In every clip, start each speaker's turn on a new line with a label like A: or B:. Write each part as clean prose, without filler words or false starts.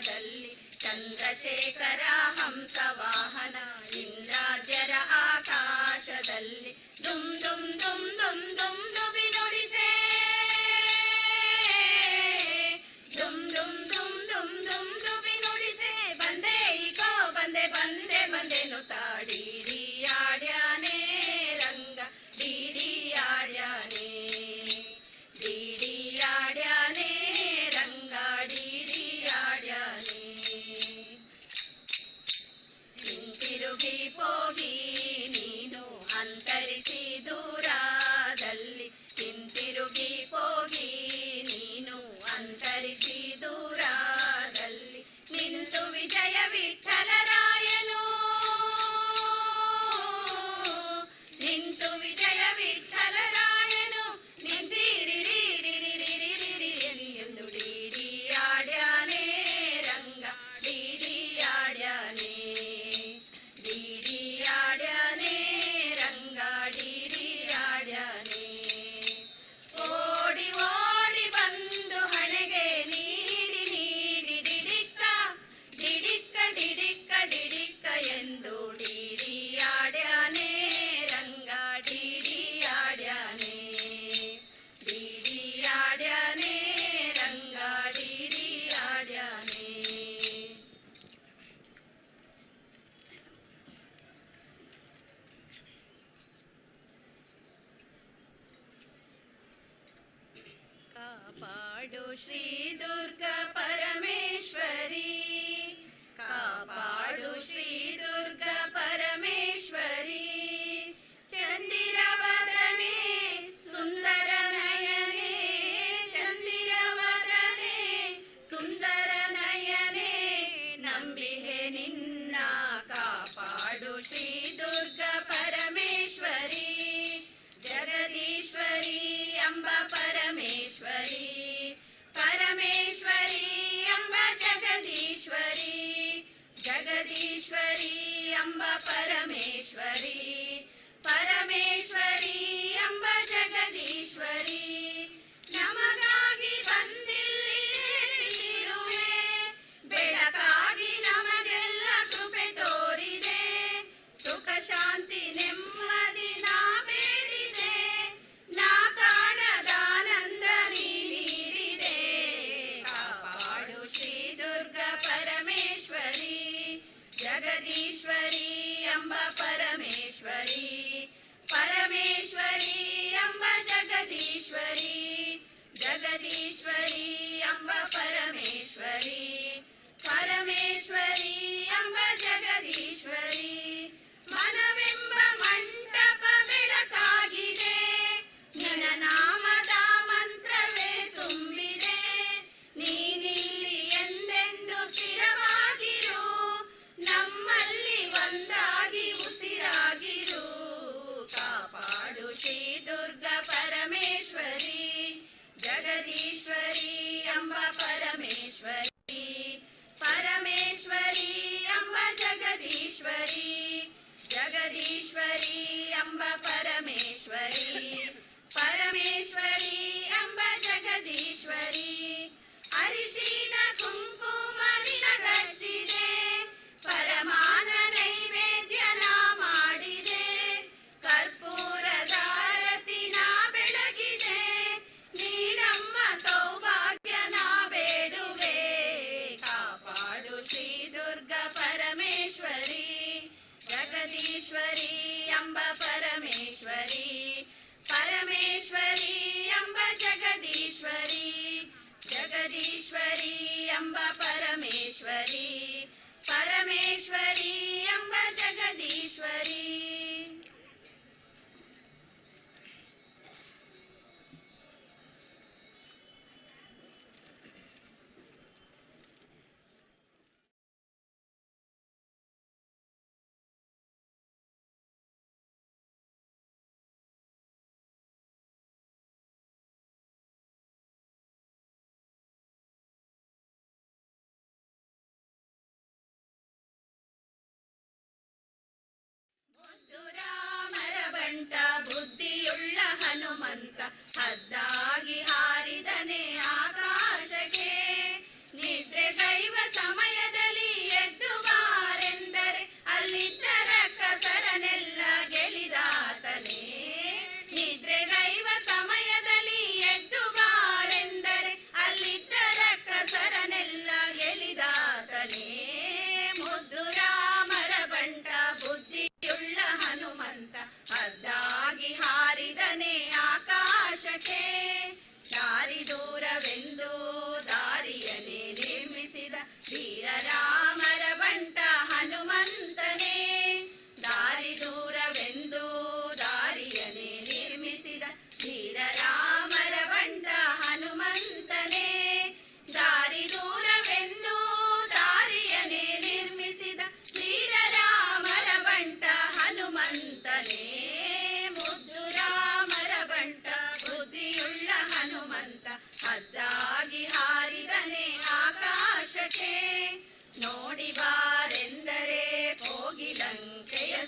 A: ಆಕಾಶದಲ್ಲಿ ಚಂದ್ರಶೇಖರ ಹಂಸವಾಹನ ಇಂದ್ರಾಜ್ಯರ ಆಕಾಶದಲ್ಲಿ ದುಮ್ ದುಮ್ ದುಮ್ ದುಮ್ ದುಮ್ ದುಬಿ ನುಡಿಸೆ ದುಮ್ ದುಮ್ ದುಮ್ ದುಮ್ ದುಮ್ ದುಬಿ ನುಡಿಸೆ ಬಂದೆ ಈಗೋ ಬಂದೆ ಬಂದೆ ಬಂದೆನು ತಾಡೀಡಿ ಆಡ್ಯಾನೆ ರಂಗ ಡೀಡಿ ಆಡ್ಯಾನೆ ಡೀಡಿ ಆಡ್ಯಾನೆ ರಂಗ ಡೀಡಿ ಆಡ್ಯಾನೆ ಹಿಂತಿರುಗಿ ಹೋಗಿ ನೀನು ಅಂತರಿಸಿ ದೂರದಲ್ಲಿ ಹಿಂತಿರುಗಿ ಹೋಗಿ ನೀನು ಅಂತರಿಸಿ ದೂರದಲ್ಲಿ ನಿಂತು ವಿಜಯ ವಿಠಲರಾಯನು ನಿಂತು ವಿಜಯ ವಿಠಲರಾಯನು ನಿಂತಿರಿರಿರಿರಿರಿರಿರಿ ಎಂದು ಡೀಡಿ ಆಡ್ಯಾನೆ ರಂಗ ಡೀಡಿ ಆಡ್ಯಾನೆ ಡೀಡಿ ಆಡ್ಯಾನೆ ರಂಗ ಡೀಡಿ ಆಡ್ಯಾನೆ ಓಡಿ ಓಡಿ ಬಂದು ಹಣೆಗೆ ನೀಡಿ ನೀಡಿ ಡಿಡಿಕ್ಕ ಡಿಡಿಕ್ಕ ಡಿಡಿಕ್ಕ ಡಿಡಿಕ್ಕ ಎಂದು ಡೀಡಿ ಆಡ್ಯಾನೆ ರಂಗ ಡೀಡಿ ಆಡ್ಯಾನೆ ಡೀಡಿ ಆಡ್ಯಾನೆ ರಂಗ ಡೀಡಿ ಆಡ್ಯಾನೆ ಕಾಪಾಡು ಶ್ರೀ ದುರ್ಗಾ ಪರಮೇಶ್ವರಿ ಕಾಪಾಡು ಶ್ರೀ ದುರ್ಗಾ ಪರಮೇಶ್ವರಿ ಚಂದಿರವದನೆ ಸುಂದರ ನಯನೆ ಚಂದಿರವದನೆ ಸುಂದರ ನಯನೆ ನಂಬಿಹೆ ನಿನ್ನ ಕಾಪಾಡು ಶ್ರೀ ದುರ್ಗಾ ಪರಮೇಶ್ವರಿ ಜಗದೀಶ್ವರಿ ಅಂಬ ಪರಮೇಶ್ವರಿ ಪರಮೇಶ್ವರಿ ಅಂಬ ಜಗದೀಶ್ವರಿ ಜಗದೀಶ್ವರಿ ಅಂಬ ಪರಮೇಶ್ವರಿ ಪರಮೇಶ್ವರಿ ಅಂಬ ಜಗದೀಶ್ವರಿ ನಮಗಾಗಿ ಬಂದಿಲ್ಲಿರುವೆ ಬೆಳಕಾಗಿ ನಮಗೆಲ್ಲ ಕೃಪೆ ತೋರಿದೆ ಸುಖ ಶಾಂತಿ ನೆಮ್ಮದಿ ನಾ ಬೇಡಿದೆ ನಾ ಕಾಣದಾನಂದ ನೀ ನೀಡಿದೆ ಕಾಪಾಡು ಶ್ರೀ ದುರ್ಗಾ ಪರಮೇಶ್ವರಿ ಜಗದೀಶ್ವರಿ ಅಂಬ ಪರಮೇಶ್ವರಿ ಪರಮೇಶ್ವರಿ ಅಂಬ ಜಗದೀಶ್ವರಿ ಜಗದೀಶ್ವರಿ ಅಂಬ ಪರಮೇಶ್ವರಿ ಪರಮೇಶ್ವರಿ ಅಂಬ ಜಗದೀಶ್ವರಿ ಮನವೆಂಬ ಮಂಟಪ ಬೆಳಕಾಗಿದೆ ನಿನ್ನ ನಾಮದ ಮಂತ್ರವೇ ತುಂಬಿದೆ ನೀನಿಲ್ಲಿ ಎಂದೆಂದು ಸ್ಥಿರವಾಗಿರು ನಮ್ಮಲ್ಲಿ ಒಂದಾಗಿ ಉಸಿರಾಗಿರು ಕಾಪಾಡು ಶ್ರೀ ದುರ್ಗಾ ಪರಮೇಶ್ವರಿ ಜಗದೀಶ್ವರಿ ಅಂಬ ಪರಮೇಶ್ವರಿ ಪರಮೇಶ್ವರಿ ಅಂಬ ಜಗದೀಶ್ವರಿ ಜಗದೀಶ್ವರಿ ಅಂಬ ಪರಮೇಶ್ವರಿ ಪರಮೇಶ್ವರಿ ಅಂಬ ಜಗದೀಶ್ವರಿ ಅರಿಶಿನ ಕುಂಕುಮ ನಿನಗಚ್ಚಿದೆ ಪರಮಾನ ನೈವೇದ್ಯ ನಾ ಮಾಡಿದೆ ಕರ್ಪೂರದಾರತಿ ನಾ ಬೆಳಗಿದೆ ನೀಡಮ್ಮ ಸೌಭಾಗ್ಯ ನಾ ಬೇಡುವೆ ಕಾಪಾಡು ಶ್ರೀ ದುರ್ಗಾ ಪರಮೇಶ್ವರಿ ಜಗದೀಶ್ವರಿ ಅಂಬ ಪರಮೇಶ್ವರಿ ಪರಮೇಶ್ವರಿ ಅಂಬ ಜಗದೀಶ್ವರಿ ಜಗದೀಶ್ವರಿ ಅಂಬ ಪರಮೇಶ್ವರಿ ಪರಮೇಶ್ವರಿ ಅಂಬ ಜಗದೀಶ್ವರಿ ರಾಮರ ಬಂಟ ಬುದ್ಧಿಯುಳ್ಳ ಹನುಮಂತ ಹದ್ದಾಗಿ ಹಾರಿದನೆ ಆಕಾಶಕ್ಕೆ ನಿದ್ರೆ ದೈವ ಸಮ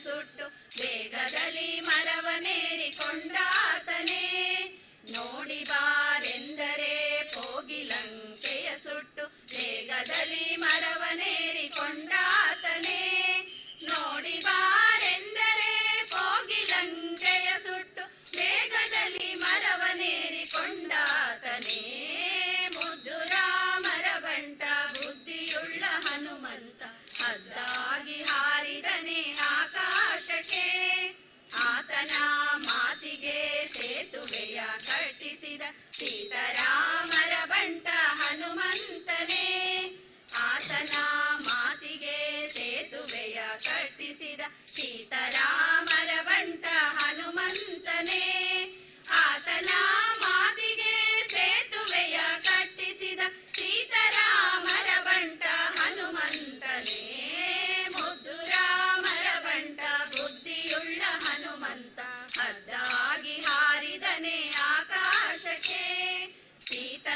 A: ಸುಟ್ಟು ಬೇಗದಲ್ಲಿ ಮರವನೇರಿಕೊಂಡಾತನೇ. ನೋಡಿ ಬಾರೆಂದರೆ ಕೋಗಿಲಂಕೆಯ ಸುಟ್ಟು ಬೇಗದಲ್ಲಿ ಮರವನೇರಿಕೊಂಡಾತನೇ. ನೋಡಿ ಬಾರೆಂದರೆ ಕೋಗಿಲಂಕೆಯ ಸುಟ್ಟು ಬೇಗದಲ್ಲಿ ಮರವನೇರಿಕೊಂಡಾತನೇ. ಮುದ್ದು ರಾಮರ ಬಂಟ ಬುದ್ಧಿಯುಳ್ಳ ಹನುಮಂತ ಹದ್ದಾಗಿ ಹಾರಿದನೆ ಆಕಾಶಕ್ಕೆ. ಆತನ ಮಾತಿಗೆ ಸೇತುವೆಯ ಕಟ್ಟಿಸಿದ ಸೀತಾರಾಮರ ಬಂಟ ಹನುಮಂತನೇ. ಆತನ ಮಾತಿಗೆ ಸೇತುವೆಯ ಕಟ್ಟಿಸಿದ ಸೀತಾರಾಮರ ಬಂಟ ಹನುಮಂತನೇ. ಆತನ ಮಾತಿಗೆ ಸೇತುವೆಯ ಕಟ್ಟಿಸಿದ ಸೀತಾರಾಮರ ಬಂಟ ಹನುಮಂತನೇ. ಮುದ್ದು ರಾಮರ ಬಂಟ ಬುದ್ಧಿಯುಳ್ಳ ಹನುಮಂತ ಹದ್ದಾಗಿ ಹಾರಿದನೆ ಆಕಾಶಕ್ಕೆ. ಸೀತಾ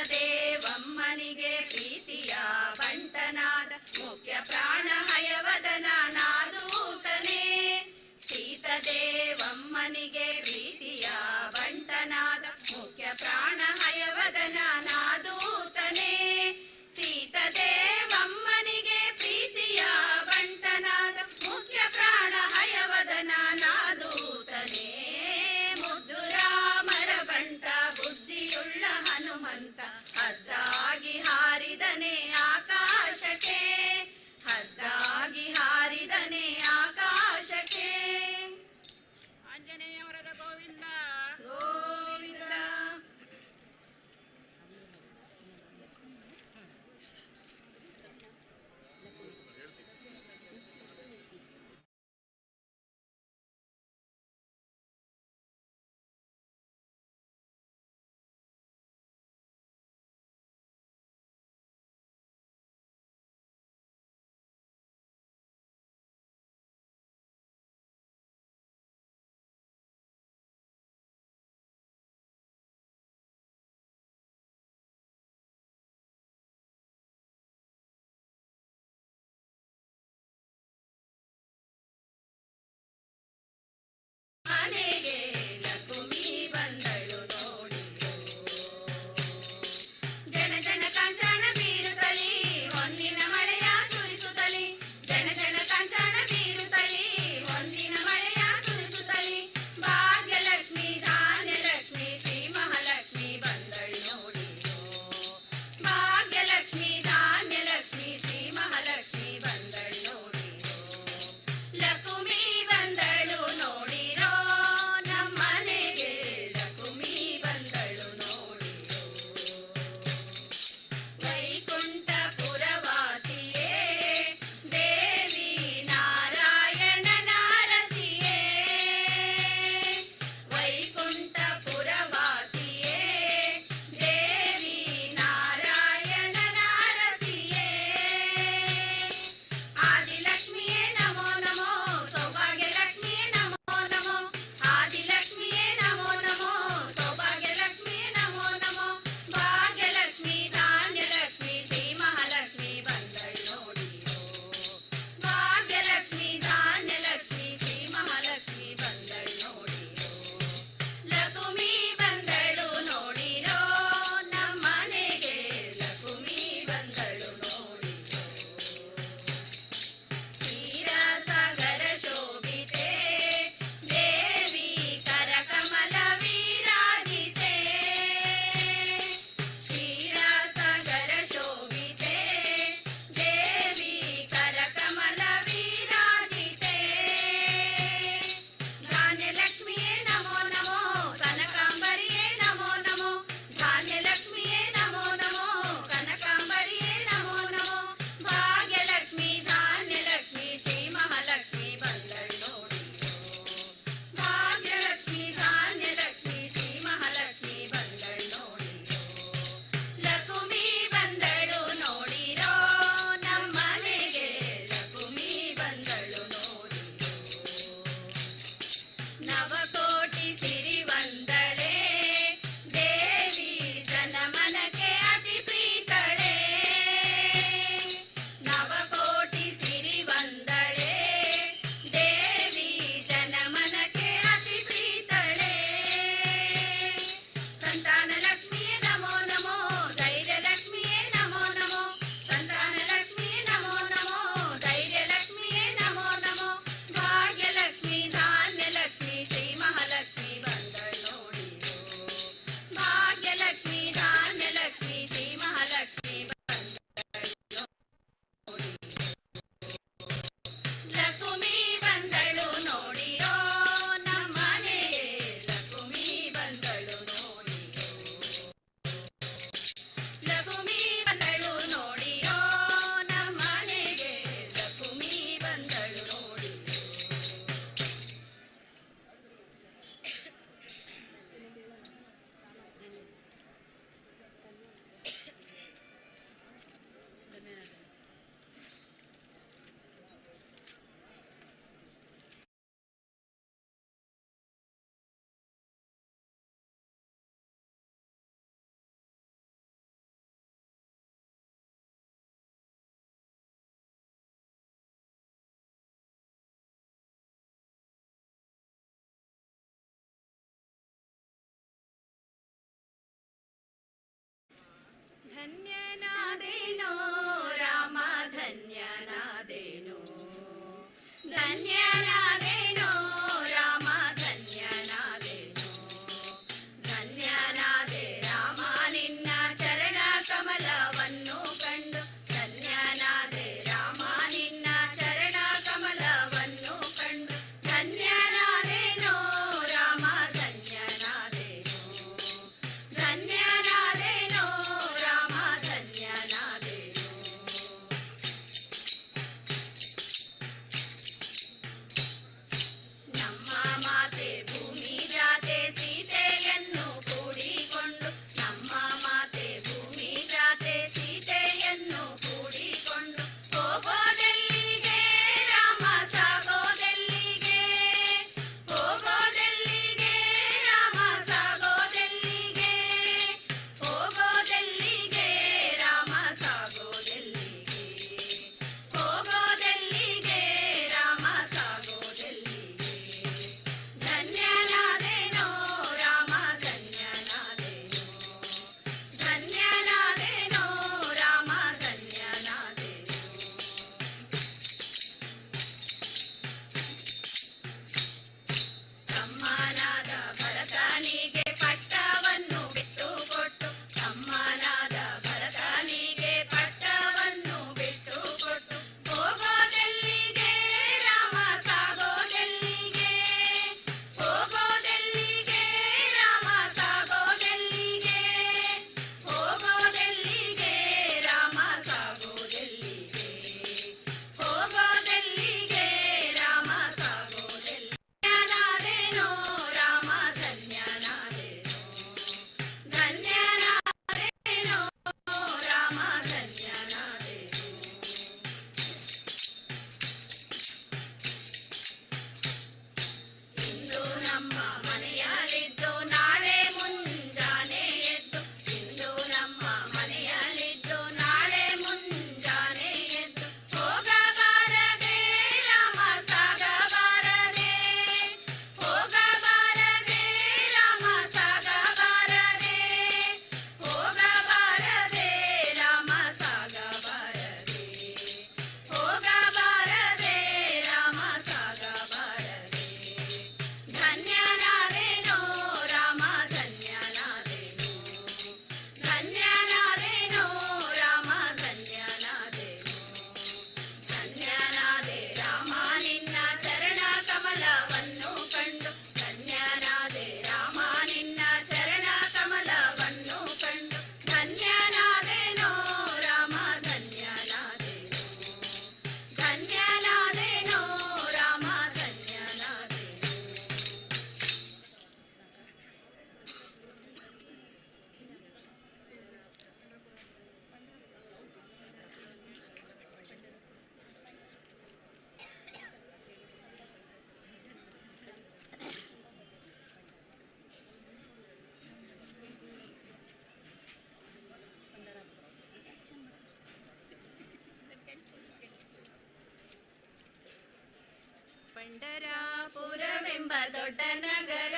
A: ಪಂಡರಾಪುರವೆಂಬ ದೊಡ್ಡ ನಗರ,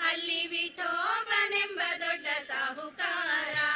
A: ಅಲ್ಲಿ ವಿಠೋಬನೆಂಬ ದೊಡ್ಡ ಸಾಹುಕಾರ.